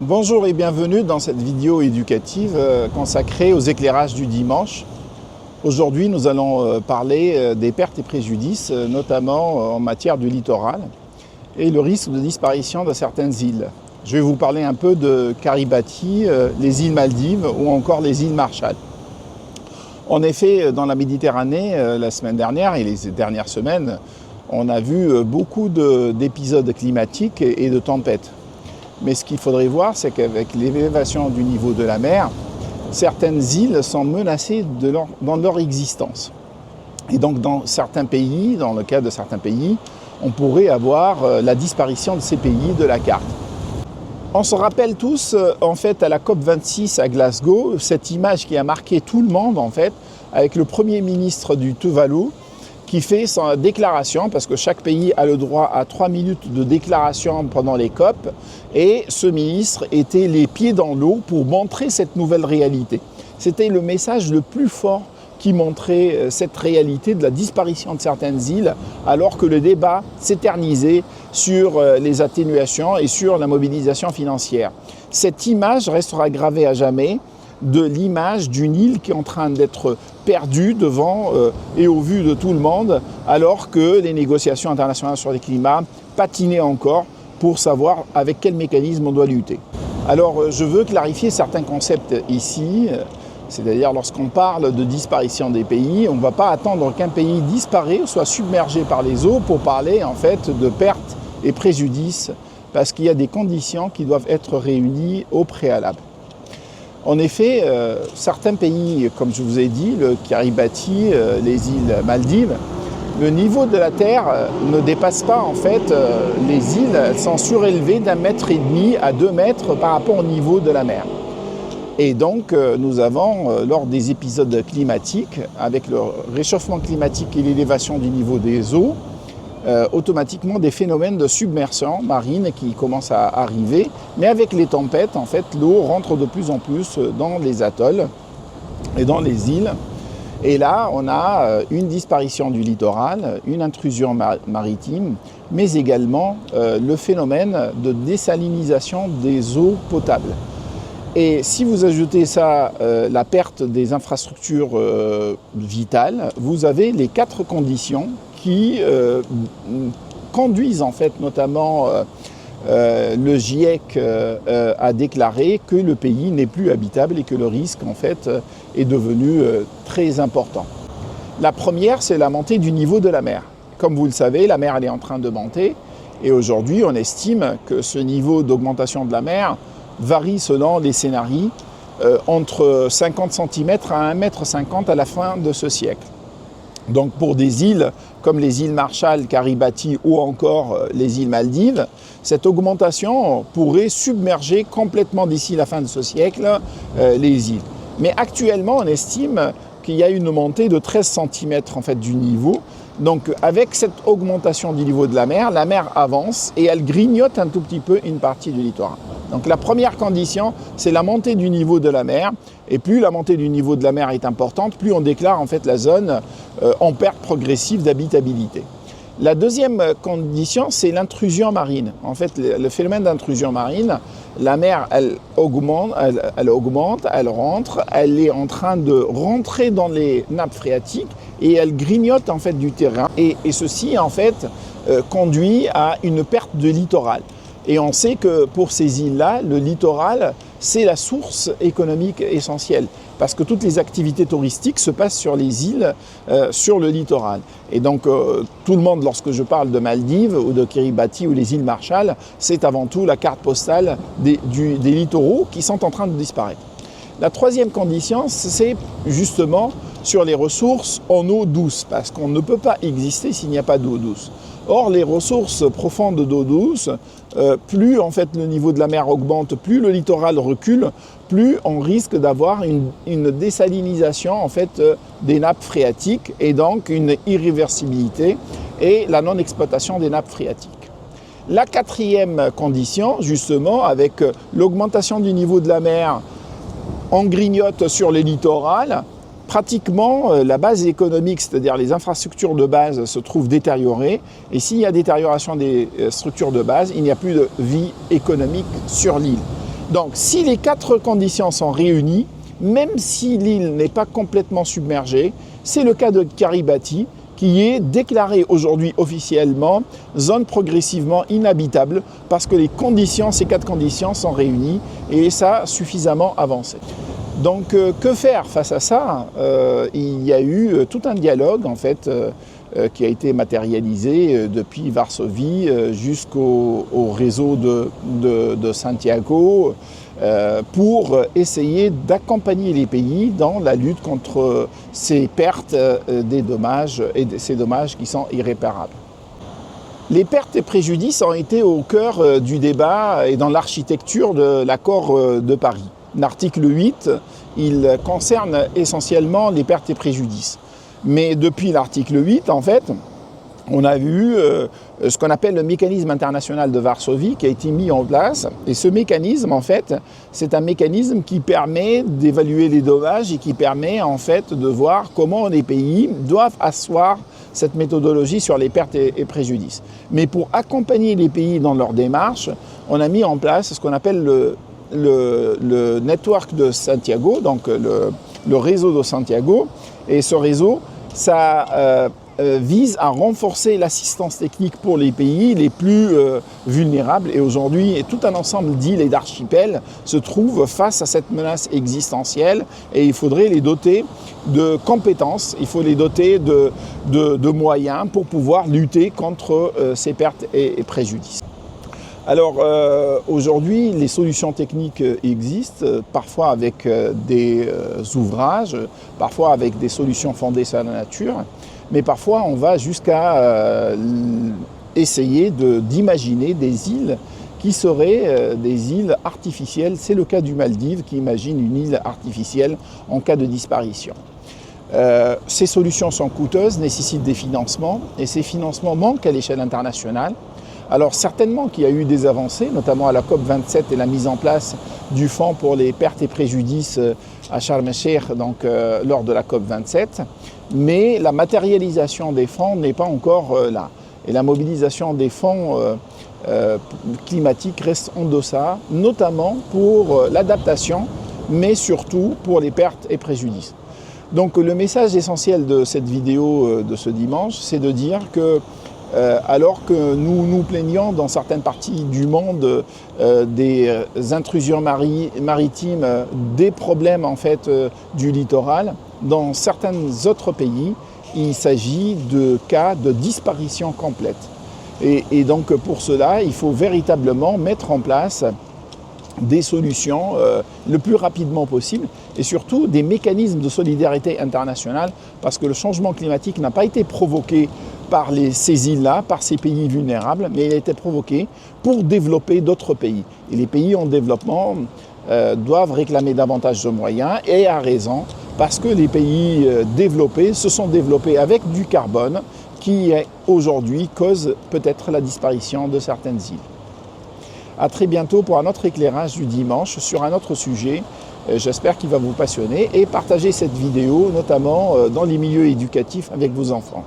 Bonjour et bienvenue dans cette vidéo éducative consacrée aux éclairages du dimanche. Aujourd'hui, nous allons parler des pertes et préjudices, notamment en matière du littoral et le risque de disparition de certaines îles. Je vais vous parler un peu de Kiribati, les îles Maldives ou encore les îles Marshall. En effet, dans la Méditerranée, la semaine dernière et les dernières semaines, on a vu beaucoup d'épisodes climatiques et de tempêtes. Mais ce qu'il faudrait voir, c'est qu'avec l'élévation du niveau de la mer, certaines îles sont menacées dans leur existence. Et donc dans certains pays, dans le cas de certains pays, on pourrait avoir la disparition de ces pays de la carte. On se rappelle tous, en fait, à la COP26 à Glasgow, cette image qui a marqué tout le monde, en fait, avec le Premier ministre du Tuvalu, qui fait sa déclaration, parce que chaque pays a le droit à 3 minutes de déclaration pendant les COP, et ce ministre était les pieds dans l'eau pour montrer cette nouvelle réalité. C'était le message le plus fort qui montrait cette réalité de la disparition de certaines îles, alors que le débat s'éternisait sur les atténuations et sur la mobilisation financière. Cette image restera gravée à jamais, de l'image d'une île qui est en train d'être perdue devant et au vu de tout le monde, alors que les négociations internationales sur le climat patinaient encore pour savoir avec quel mécanisme on doit lutter. Alors je veux clarifier certains concepts ici, c'est-à-dire lorsqu'on parle de disparition des pays, on ne va pas attendre qu'un pays disparaisse ou soit submergé par les eaux pour parler en fait de pertes et préjudices, parce qu'il y a des conditions qui doivent être réunies au préalable. En effet, certains pays, comme je vous ai dit, le Kiribati, les îles Maldives, le niveau de la terre ne dépasse pas en fait les îles, elles sont surélevées d'1,5 mètre à 2 mètres par rapport au niveau de la mer. Et donc nous avons, lors des épisodes climatiques, avec le réchauffement climatique et l'élévation du niveau des eaux, automatiquement des phénomènes de submersion marine qui commencent à arriver. Mais avec les tempêtes, en fait, l'eau rentre de plus en plus dans les atolls et dans les îles. Et là, on a une disparition du littoral, une intrusion maritime, mais également le phénomène de désalinisation des eaux potables. Et si vous ajoutez ça, la perte des infrastructures vitales, vous avez les 4 conditions qui conduisent en fait notamment le GIEC à déclarer que le pays n'est plus habitable et que le risque en fait est devenu très important. La première, c'est la montée du niveau de la mer. Comme vous le savez, la mer elle est en train de monter et aujourd'hui on estime que ce niveau d'augmentation de la mer varie selon les scénarios entre 50 cm à 1,50 m à la fin de ce siècle. Donc pour des îles comme les îles Marshall, Kiribati ou encore les îles Maldives, cette augmentation pourrait submerger complètement d'ici la fin de ce siècle les îles. Mais actuellement, on estime qu'il y a une montée de 13 cm en fait, du niveau. Donc avec cette augmentation du niveau de la mer avance et elle grignote un tout petit peu une partie du littoral. Donc la première condition, c'est la montée du niveau de la mer. Et plus la montée du niveau de la mer est importante, plus on déclare en fait la zone en perte progressive d'habitabilité. La deuxième condition, c'est l'intrusion marine. En fait, le phénomène d'intrusion marine, la mer, elle augmente, elle rentre, elle est en train de rentrer dans les nappes phréatiques et elle grignote en fait du terrain. Et ceci en fait conduit à une perte de littoral. Et on sait que pour ces îles-là, le littoral, c'est la source économique essentielle. Parce que toutes les activités touristiques se passent sur les îles, sur le littoral. Et donc, tout le monde, lorsque je parle de Maldives ou de Kiribati ou les îles Marshall, c'est avant tout la carte postale des littoraux qui sont en train de disparaître. La troisième condition, c'est justement sur les ressources en eau douce, parce qu'on ne peut pas exister s'il n'y a pas d'eau douce. Or, les ressources profondes d'eau douce, plus en fait le niveau de la mer augmente, plus le littoral recule, plus on risque d'avoir une désalinisation en fait des nappes phréatiques et donc une irréversibilité et la non-exploitation des nappes phréatiques. La quatrième condition, justement, avec l'augmentation du niveau de la mer, on grignote sur le littoral. Pratiquement, la base économique, c'est-à-dire les infrastructures de base, se trouvent détériorées. Et s'il y a détérioration des structures de base, il n'y a plus de vie économique sur l'île. Donc si les 4 conditions sont réunies, même si l'île n'est pas complètement submergée, c'est le cas de Kiribati qui est déclaré aujourd'hui officiellement zone progressivement inhabitable parce que ces 4 conditions sont réunies et ça a suffisamment avancé. Donc que faire face à ça? Il y a eu tout un dialogue en fait qui a été matérialisé depuis Varsovie jusqu'au réseau de Santiago pour essayer d'accompagner les pays dans la lutte contre ces pertes des dommages et ces dommages qui sont irréparables. Les pertes et préjudices ont été au cœur du débat et dans l'architecture de l'accord de Paris. L'article 8, il concerne essentiellement les pertes et préjudices. Mais depuis l'article 8, en fait, on a vu ce qu'on appelle le mécanisme international de Varsovie qui a été mis en place. Et ce mécanisme, en fait, c'est un mécanisme qui permet d'évaluer les dommages et qui permet, en fait, de voir comment les pays doivent asseoir cette méthodologie sur les pertes et préjudices. Mais pour accompagner les pays dans leur démarche, on a mis en place ce qu'on appelle le network de Santiago, donc le réseau de Santiago. Et ce réseau, ça vise à renforcer l'assistance technique pour les pays les plus vulnérables. Et aujourd'hui, tout un ensemble d'îles et d'archipels se trouvent face à cette menace existentielle et il faudrait les doter de compétences, il faut les doter de moyens pour pouvoir lutter contre ces pertes et préjudices. Alors aujourd'hui, les solutions techniques existent, parfois avec des ouvrages, parfois avec des solutions fondées sur la nature, mais parfois on va jusqu'à essayer d'imaginer des îles qui seraient des îles artificielles. C'est le cas du Maldives qui imagine une île artificielle en cas de disparition. Ces solutions sont coûteuses, nécessitent des financements et ces financements manquent à l'échelle internationale. Alors certainement qu'il y a eu des avancées, notamment à la COP27 et la mise en place du fonds pour les pertes et préjudices à Sharm el-Sheikh, donc lors de la COP27, mais la matérialisation des fonds n'est pas encore là. Et la mobilisation des fonds climatiques reste en deçà, notamment pour l'adaptation, mais surtout pour les pertes et préjudices. Donc le message essentiel de cette vidéo de ce dimanche, c'est de dire que alors que nous nous plaignons dans certaines parties du monde des intrusions maritimes, des problèmes en fait du littoral, dans certains autres pays, il s'agit de cas de disparition complète. Et donc pour cela, il faut véritablement mettre en place des solutions le plus rapidement possible et surtout des mécanismes de solidarité internationale parce que le changement climatique n'a pas été provoqué par ces îles-là, par ces pays vulnérables, mais il a été provoqué pour développer d'autres pays. Et les pays en développement doivent réclamer davantage de moyens et à raison parce que les pays développés se sont développés avec du carbone qui aujourd'hui cause peut-être la disparition de certaines îles. À très bientôt pour un autre éclairage du dimanche sur un autre sujet. J'espère qu'il va vous passionner et partagez cette vidéo notamment dans les milieux éducatifs avec vos enfants.